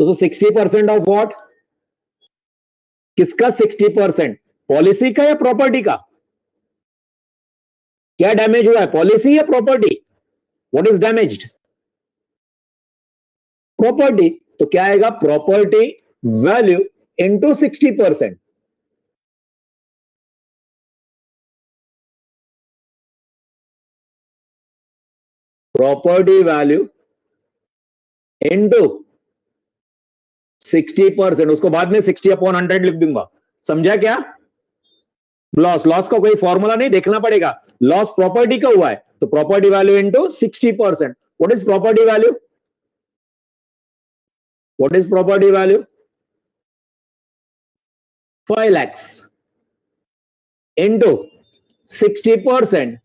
तो 60% of what? किसका 60%? Policy का या प्रॉपर्टी का? क्या डैमेज हुआ है, पॉलिसी या property? What is damaged? Property. तो क्या आएगा? Property value into 60%। Property value into 60%, उसको बाद में 60/100 लिख दूंगा। समझा क्या? लॉस का कोई फॉर्मूला नहीं, देखना पड़ेगा। लॉस प्रॉपर्टी का हुआ है तो property value into 60%। What is property value? What is property value? 5 lakhs into 60%,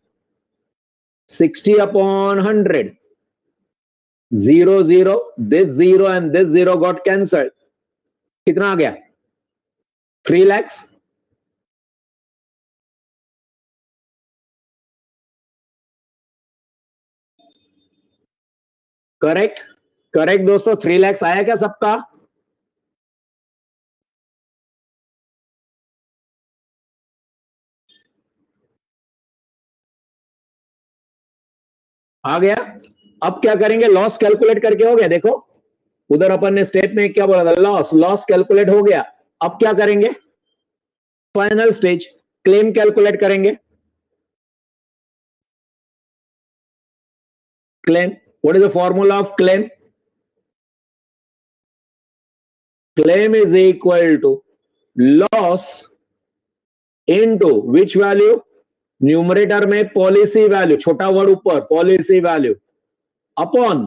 60/100, 0 0, this 0 and this 0 got cancelled. कितना आ गया? 3 lakhs। करेक्ट करेक्ट दोस्तों, 3 lakhs आया क्या सबका? आ गया। अब क्या करेंगे? लॉस कैलकुलेट करके हो गया। देखो उधर अपन ने स्टेप में क्या बोला था? लॉस कैलकुलेट हो गया। अब क्या करेंगे? फाइनल स्टेज, क्लेम कैलकुलेट करेंगे। Claim, what is the formula of claim? Claim is equal to loss into which value? Numerator में पॉलिसी वैल्यू, छोटा वर्ड ऊपर, policy value upon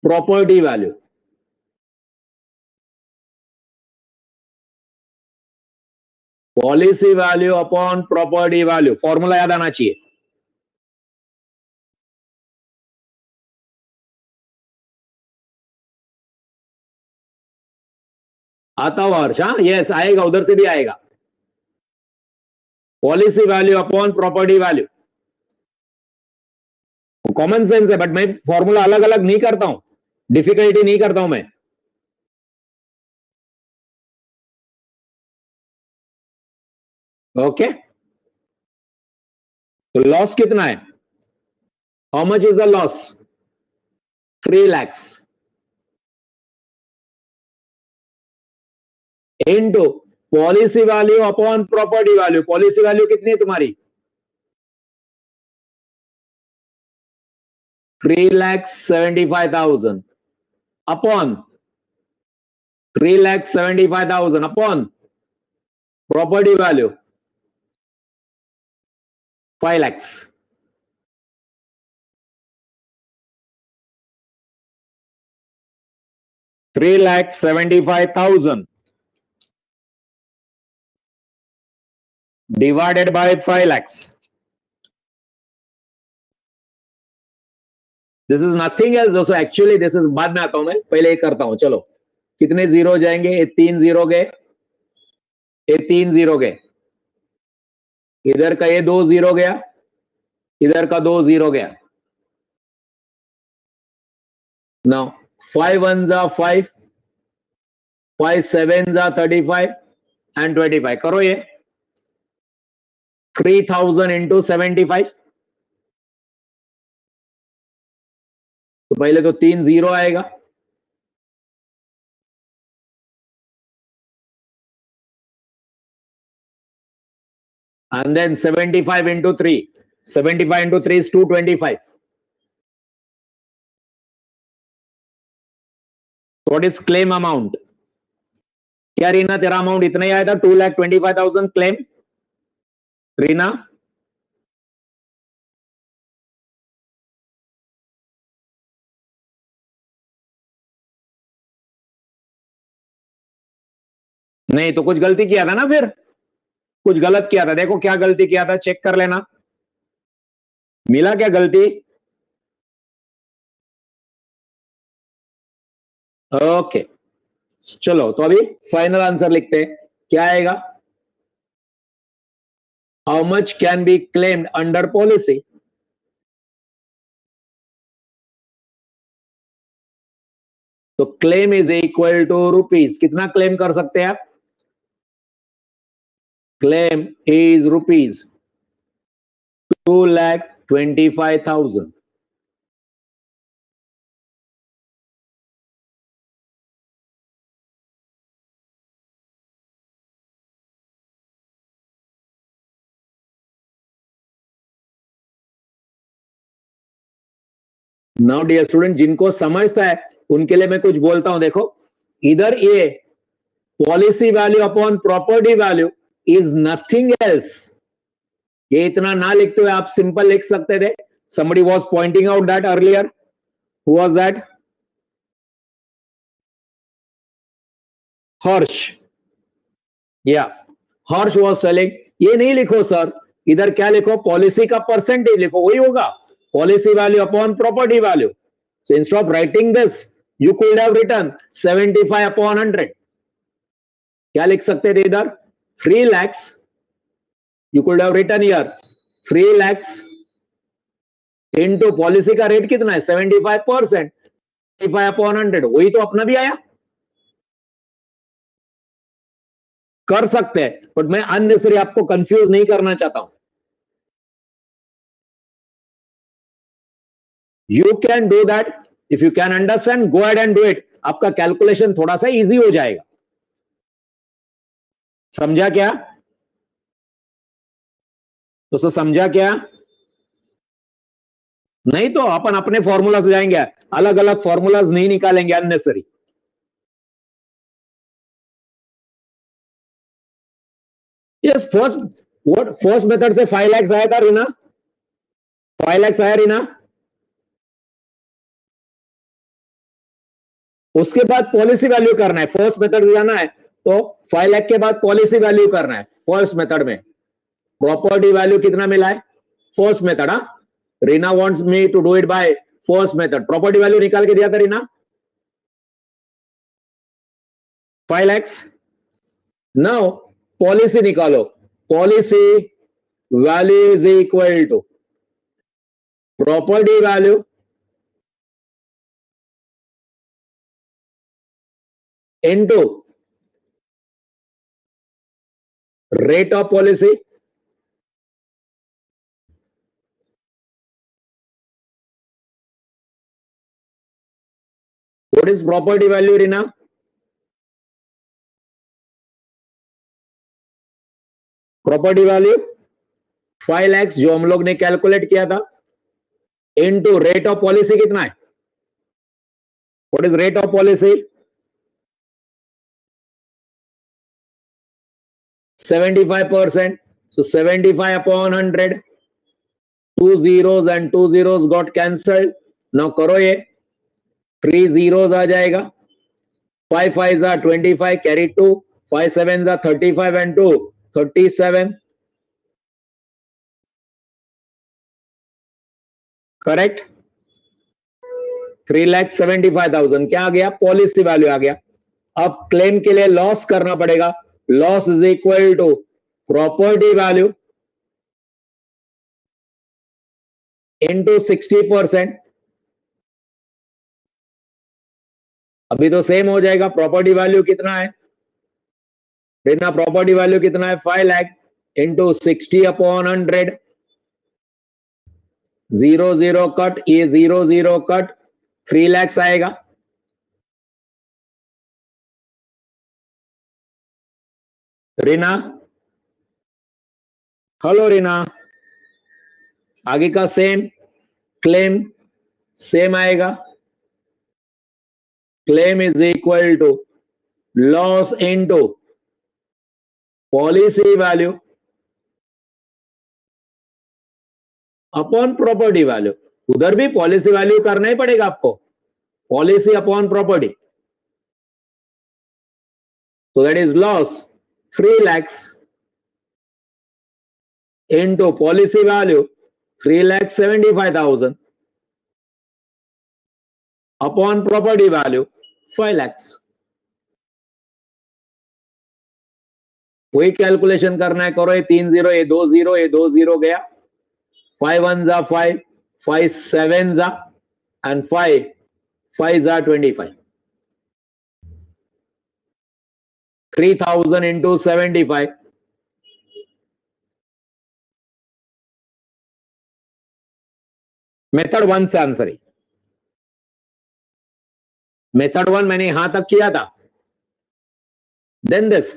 property value. Policy value upon property value, formula याद आना चाहिए। आता हुआ हर्ष? हाँ यस, आएगा, उधर से भी आएगा। Policy value upon property value, common sense है, बट मैं फॉर्मूला अलग अलग नहीं करता हूं, डिफिकल्टी नहीं करता हूं मैं। ओके, तो लॉस कितना है? How much is the loss? 3 lakhs into policy value upon property value. Policy value कितनी है तुम्हारी? 3,75,000 upon 3,75,000 upon property value 5 lakhs। $3,75,000 divided by 5 lakhs. This is nothing else also, actually this is, बाद में आता हूं मैं, पहले ये करता हूं। चलो कितने जीरो जाएंगे? ये 3 जीरो गए, ये 3 जीरो गए, इधर का ये 2 जीरो गया, इधर का 2 जीरो गया। Now 5 1s are 5, 5 7s are 35 and 25। करो ये 3,000 into 75। तो पहले तो 3 जीरो आएगा, and then 75 into 3, 75 into 3 is 225। What is claim amount? क्या रीना तेरा अमाउंट इतना ही आया था? 2,25,000 क्लेम। रीना नहीं तो कुछ गलती किया था ना, फिर कुछ गलत किया था। देखो क्या गलती किया था, चेक कर लेना, मिला क्या गलती? ओके चलो, तो अभी फाइनल आंसर लिखते हैं। क्या आएगा? How much can be claimed under policy? तो claim is equal to rupees, कितना क्लेम कर सकते हैं आप? Claim is rupees 2,25,000. Now dear student, जिनको समझता है उनके लिए मैं कुछ बोलता हूं. देखो, इधर ये policy value upon property value is nothing else. ये इतना ना लिखते हुए आप सिंपल लिख सकते थे. somebody was pointing out that earlier. who was that? हर्ष. या हर्ष was selling. ये नहीं लिखो सर, इधर क्या लिखो? पॉलिसी का परसेंटेज लिखो, वही होगा. Policy value upon property value. So instead of writing this, you could have written 75 upon 100. क्या लिख सकते थे इधर? 3 lakhs. You could have written here 3 lakhs into policy का रेट कितना है? 75%. 75 upon 100. वही तो अपना भी आया. कर सकते हैं, बट मैं अननेसेसरी आपको कंफ्यूज नहीं करना चाहता हूं. You can do that. If you can understand, go ahead and do it. आपका कैलकुलेशन थोड़ा सा इजी हो जाएगा. समझा क्या? तो समझा क्या? नहीं तो अपन अपने फॉर्मूला से जाएंगे, अलग अलग फॉर्मूलाज नहीं निकालेंगे अननेसेसरी. यस, फर्स्ट मेथड से 5 lakhs आया था रीना. 5 lakhs आया रीना. उसके बाद पॉलिसी वैल्यू करना है. फर्स्ट मेथड जाना है तो 5 लाख के बाद पॉलिसी वैल्यू करना है. फर्स्ट मेथड में प्रॉपर्टी वैल्यू कितना मिला है? First method. हाँ, Rina wants me to do it by first method. Property value निकाल के दिया था रीना, 5 lakhs. नाउ पॉलिसी निकालो. Policy value is equal to property value into rate of policy what is property value Rina? Property value 5 lakhs जो हम लोग ने calculate किया था इनटू रेट ऑफ पॉलिसी कितना है? What is rate of policy? 75%. So 75 upon 100. 2 zeros and 2 zeros got cancelled. Now करो ये, 3 zeros आ जाएगा. 5 5s are 25, carry 2. 5 7s are 35 and 2 37. Correct. 3,75,000 क्या आ गया? पॉलिसी वैल्यू आ गया. अब क्लेम के लिए लॉस करना पड़ेगा. Loss is equal to property value into 60%. अभी तो सेम हो जाएगा. प्रॉपर्टी वैल्यू कितना है बिना? प्रॉपर्टी वैल्यू कितना है? 5 लाख इंटू 60 अपॉन 100. 0 0 कट, ये 0 0 कट, 3 lakhs आएगा. रीना, हेलो रीना. आगे का सेम, क्लेम सेम आएगा. Claim is equal to loss into policy value upon property value. उधर भी पॉलिसी वैल्यू करना ही पड़ेगा आपको. Policy upon property. so that is loss 3 lakhs into policy value 3,75,000 upon property value 5 lakhs. वही calculation करना है. करो, ये 3 0, ये 2 0, ये 2 0 गया. 5 1s are 5, 5 7s are and 5 5s are 25. 3000 into 75. Method 1 से आंसर है. मेथड 1 मैंने यहां तक किया था. Then this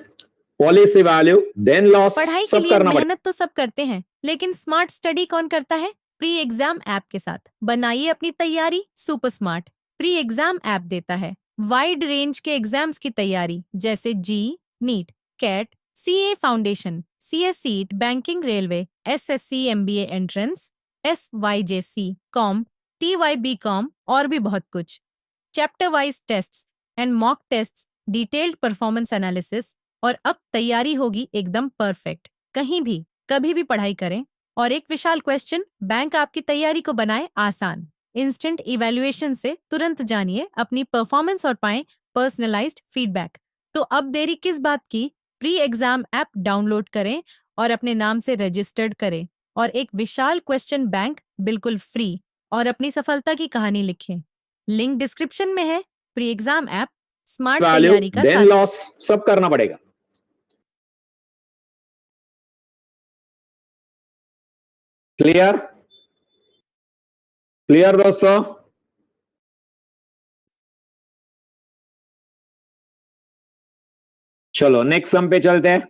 policy value, then loss. पढ़ाई के सब लिए करना पड़ेगा. मेहनत तो सब करते हैं, लेकिन स्मार्ट स्टडी कौन करता है? प्री एग्जाम ऐप के साथ बनाइए अपनी तैयारी super smart. Pre exam app देता है वाइड रेंज के एग्जाम्स की तैयारी, जैसे JEE, NEET, CAT, CA foundation, CSEET, banking, railway, SSC, MBA entrance, SYJC, com, TYB com और भी बहुत कुछ. Chapter wise tests and mock tests, detailed performance analysis, और अब तैयारी होगी एकदम परफेक्ट. कहीं भी कभी भी पढ़ाई करें. और एक विशाल क्वेश्चन बैंक आपकी तैयारी को बनाए आसान. इंस्टेंट इवैल्यूएशन से तुरंत जानिए अपनी परफॉर्मेंस और पाएं पर्सनलाइज्ड फीडबैक. तो अब देरी किस बात की? प्री एग्जाम ऐप डाउनलोड करें और अपने नाम से रजिस्टर्ड करें और एक विशाल क्वेश्चन बैंक बिल्कुल फ्री और अपनी सफलता की कहानी लिखें. लिंक डिस्क्रिप्शन में है. Pre exam app smart value, तैयारी का देन साथी. लॉस. सब करना पड़ेगा. क्लियर? क्लियर दोस्तों? चलो नेक्स्ट सम पे चलते हैं.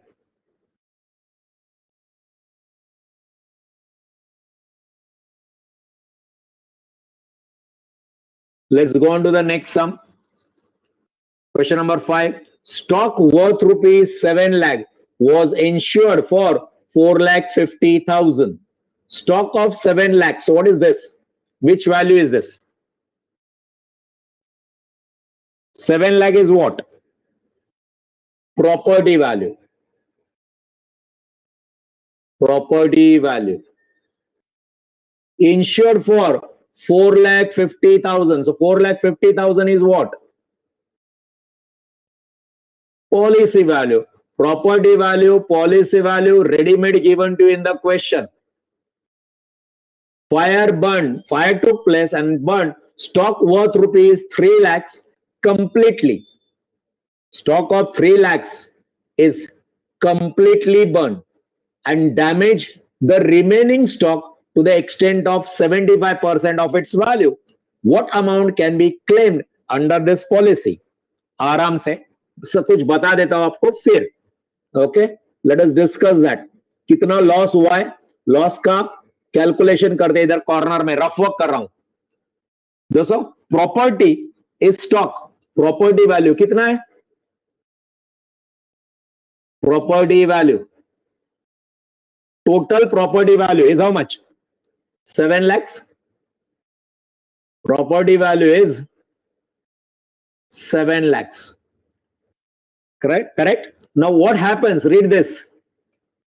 Let's go on to the next sum. Question number 5. Stock worth rupees 7 lakh was insured for 4 lakh 50,000. Stock of 7 lakh. So what is this? Which value is this? 7 lakh is what? Property value. Property value. Insured for 4 lakh 50,000. So 4 lakh 50,000 is what? Policy value. Property value, policy value, ready-made given to you in the question. Fire took place and burned stock worth rupees 3 lakhs completely. Stock of 3 lakhs is completely burned and damaged the remaining stock to the extent of 75% of its value. What amount can be claimed under this policy? आराम से सब कुछ बता देता हूं आपको फिर. Okay, let us discuss that. कितना लॉस हुआ है, लॉस का कैलकुलेशन करते. इधर कॉर्नर में रफ वर्क कर रहा हूं दोस्तों. Property is stock. Property value कितना है? Property value, total property value is how much? 7 lakhs. Property value is 7 lakhs. Correct. Now what happens? Read this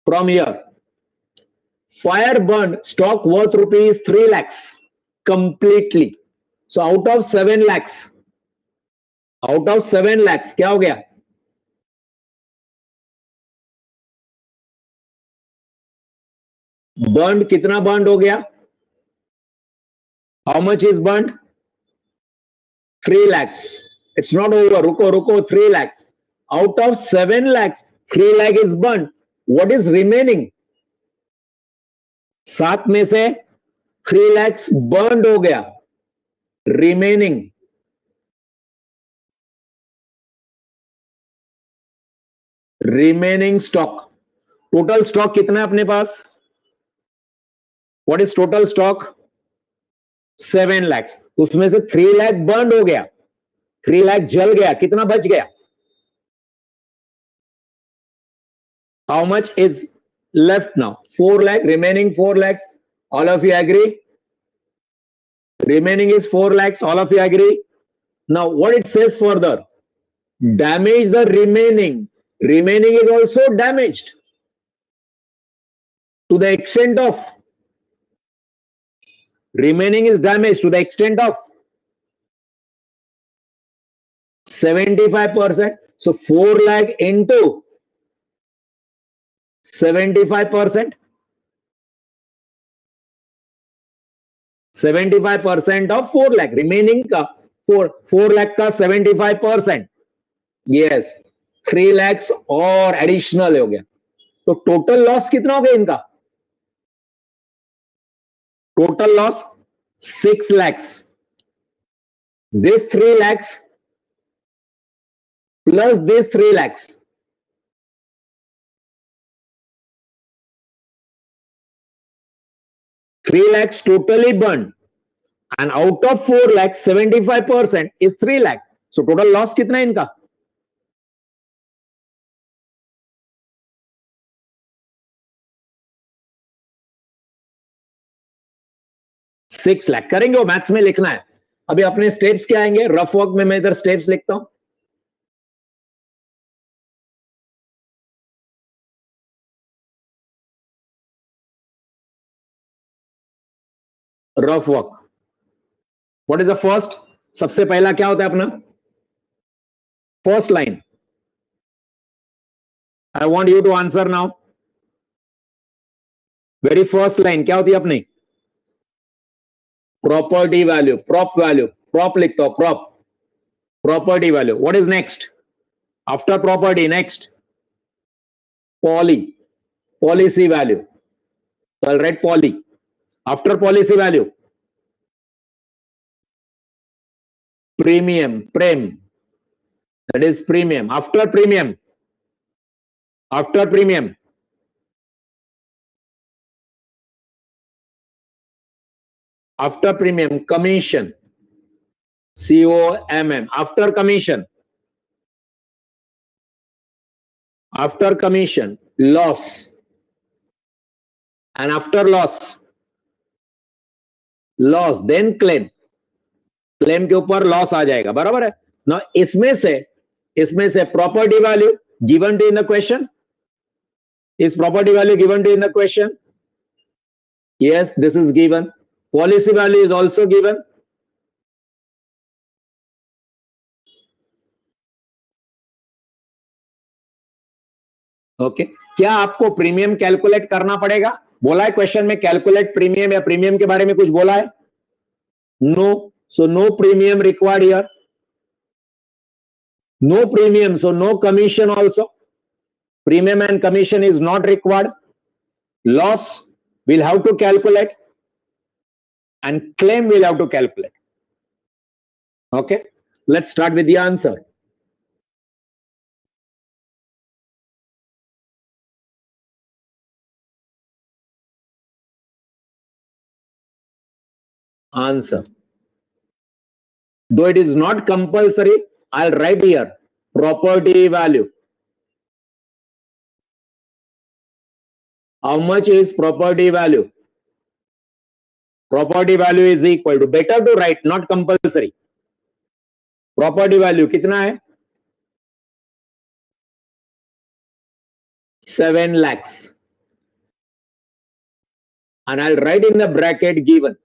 from here. Fire burned stock worth rupees 3 lakhs completely. So out of 7 lakhs क्या हो गया? Burn कितना burn हो गया? How much is burned? 3 lakhs. It's not over. रुको 3 lakhs. Out of 7 lakhs, 3 lakh is burned. What is remaining? 7 में से 3 lakhs burned हो गया. Remaining stock. Total stock कितना है अपने पास? What is total stock? 7 lakhs. उसमें से 3 lakh burned हो गया. 3 lakh जल गया. कितना बच गया? How much is left now? 4 lakh. Remaining 4 lakhs. All of you agree? Remaining is 4 lakhs. All of you agree? Now what it says further? Damage the remaining. Remaining is also damaged to the extent of. Remaining is damaged to the extent of 75%. So 4 lakh into 75%. 75% of 4 lakh. Remaining का 4 lakh का 75%. Yes. 3 lakhs और additional हो गया, तो total loss कितना हो गया इनका? Total loss 6 lakhs. This 3 lakhs plus this 3 lakhs. Three lakhs totally burned, and out of 4 lakhs, 75% is 3 lakh. So total loss कितना है इनका? सिक्स लाख. करेंगे वो, मैथ्स में लिखना है. अभी अपने स्टेप्स क्या आएंगे? रफ वर्क में मैं इधर स्टेप्स लिखता हूं. Rough work. What is the first? सबसे पहला क्या होता है अपना? First line. I want you to answer now. Very first line क्या होती है अपनी? Property value. Prop value. Prop लिखता हूं. Prop. Property value. What is next? After property next poly. Policy value. So I'll write poly. After policy value, premium. Prem. That is premium. After premium. After premium. After premium, commission. COMM. After commission. After commission, loss. And after loss, then claim. Claim के ऊपर loss आ जाएगा. बराबर है ना? इसमें से property value given to in the question. Is property value given to in the question? Yes, this is given. Policy value is also given. Okay. क्या आपको प्रीमियम कैलकुलेट करना पड़ेगा? बोला है क्वेश्चन में कैलकुलेट प्रीमियम, या प्रीमियम के बारे में कुछ बोला है? No. So no premium required here. No premium, so no commission also. Premium and commission is not required. Loss we'll have to calculate, and claim we'll have to calculate. Okay, let's start with the answer. Answer. Though it is not compulsory, I'll write here property value. How much is property value? Property value is equal to, better to write, not compulsory. Property value कितना है? 7 lakhs. And I'll write in the bracket given.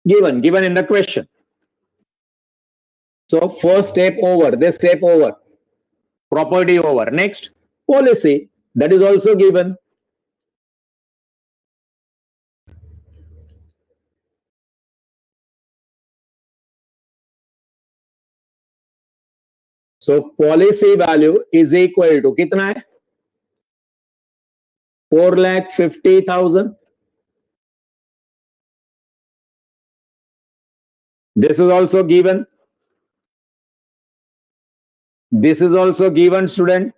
Given in the question. So first step over, this step over, property over. Next, policy, that is also given. So policy value is equal to कितना है? 4,50,000. This is also given. This is also given, student.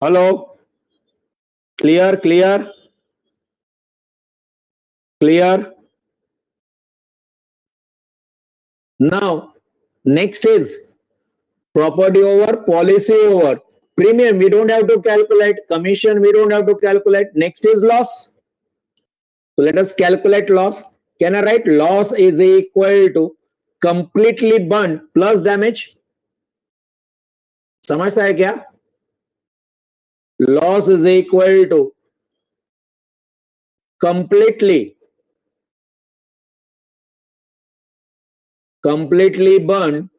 Hello. Clear, clear, clear. Now, next is property over, policy over. Premium, we don't have to calculate. Commission, we don't have to calculate. Next is loss. So let us calculate loss. Can I write loss is equal to completely burnt plus damage? समझता है क्या? Loss is equal to completely burned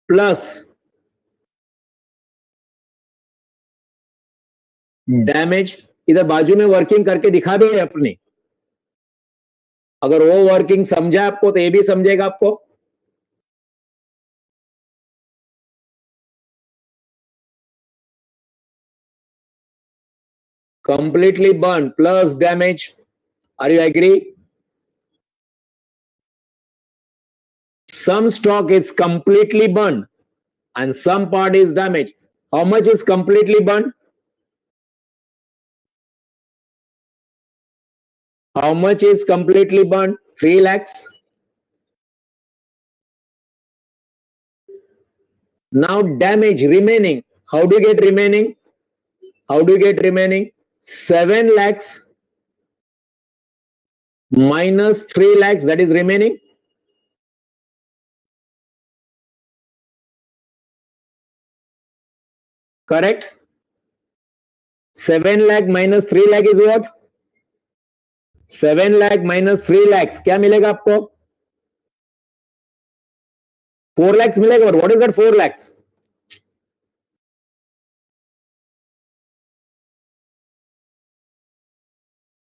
plus damage इधर बाजू में working करके दिखा दे अपनी, अगर वो वर्किंग समझा आपको तो ये भी समझेगा आपको। completely burned plus damage, are you agree? Some stock is completely burned and some part is damaged. How much is completely burned? How much is completely burned? 3 lakhs. Now damage remaining. How do you get remaining? How do you get remaining? 7 lakhs minus 3 lakhs, that is remaining. Correct? 7 lakh minus 3 lakh is what? 7 lakh minus 3 lakhs. क्या मिलेगा आपको? 4 lakhs मिलेगा. But what is that 4 lakhs?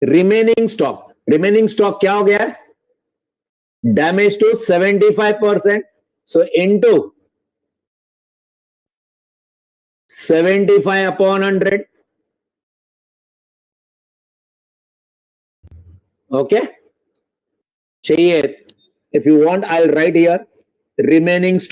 Remaining stock. Remaining stock क्या हो गया? Damage to 75%. So into 75 upon 100. Okay. चाहिए. If you want, I'll write here remaining stock.